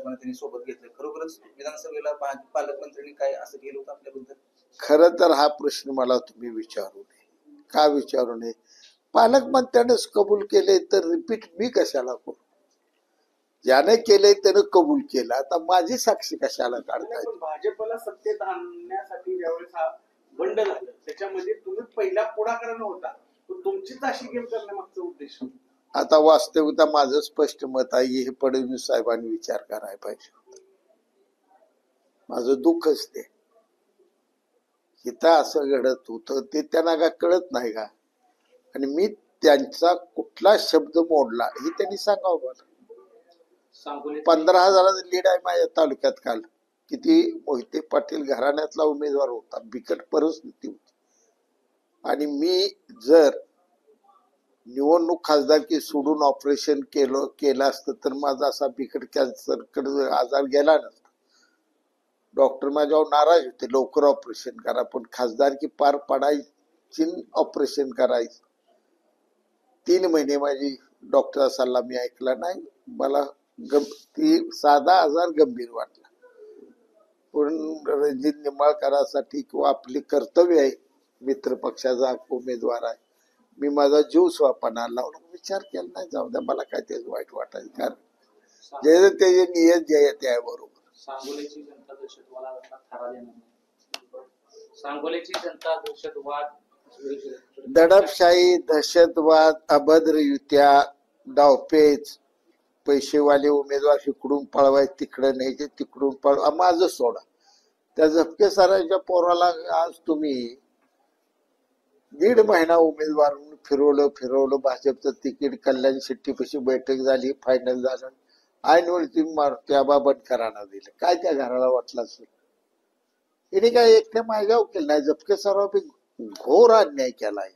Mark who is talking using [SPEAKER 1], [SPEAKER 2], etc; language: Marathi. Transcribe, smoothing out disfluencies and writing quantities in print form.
[SPEAKER 1] हिशोबाने त्यांनी सोबत घेतलं. खरोखरच विधानसभेला पालकमंत्र्यांनी काय असं केलं होतं आपल्याबद्दल?
[SPEAKER 2] खरं तर हा प्रश्न मला तुम्ही विचारू नये. का विचारू नये? पालकमंत्र्यानेच कबूल केले तर रिपीट मी कशाला करू? ज्याने केले त्यानं कबूल केलं. आता माझी साक्षी कशाला काढताय?
[SPEAKER 3] भाजपला सत्तेत आणण्यासाठी ज्यावेळेस हा बंड झालं त्याच्यामध्ये तुम्ही पहिला पुढाकार नव्हता, तुमचीच अशी गेम करण्यामागचा उद्देश.
[SPEAKER 2] आता वास्तविकता माझं स्पष्ट मत आहे, हे फडणवीस साहेबांनी विचार करायला पाहिजे. माझं दुःखच ते इथं असं घडत होतं ते त्यांना का कळत नाही का? आणि मी त्यांचा कुठला शब्द मोडला हे त्यांनी सांगावं मला. 15,000 लीड आहे माझ्या तालुक्यात. काल किती मोहिते पाटील घराण्यातला उमेदवार होता, बिकट परिस्थिती होती. आणि मी जर निवडणूक खासदारकी सोडून ऑपरेशन केलं असतं तर माझा असा बिकट कॅन्सर आजार गेला नसता. डॉक्टर माझ्यावर नाराज होते, लवकर ऑपरेशन करा, पण खासदारकी पार पडायची, ऑपरेशन करायचं. 3 महिने माझी डॉक्टरचा सल्ला मी ऐकला नाही. मला साधा आजार गंभीर वाटला. पण रणजित निंबाळकरांसाठी किंवा आपली कर्तव्य आहे, मित्र पक्षाचा उमेदवार आहे, मी माझा जीव स्वापणाला लावून विचार केला नाही. जाऊ द्या, मला काय तेच वाईट वाटायचं. कारण जे त्याचे नियत जे आहे त्या बरोबर.
[SPEAKER 4] सांगोलीची जनता दहशतवाद,
[SPEAKER 2] दडपशाही, दहशतवाद, अभद्र युत्या, डावपेच, पैसेवाले उमेदवार इकडून पळवायचे तिकडे न्यायचे, तिकडून पळवा, माझं सोडा. त्या झपके सरांच्या पोराला आज तुम्ही 1.5 महिना उमेदवार फिरवलं. भाजपचं तिकीट कल्याण शेट्टीपाशी बैठक झाली, फायनल झालं. ऐनवेळी तुम्ही त्या बाबत घराणा दिलं. काय त्या घराला वाटलं असेल? हिने काय एकट्या माझ्यावर केलं नाही, झपके सराव घोर अन्याय केलाय.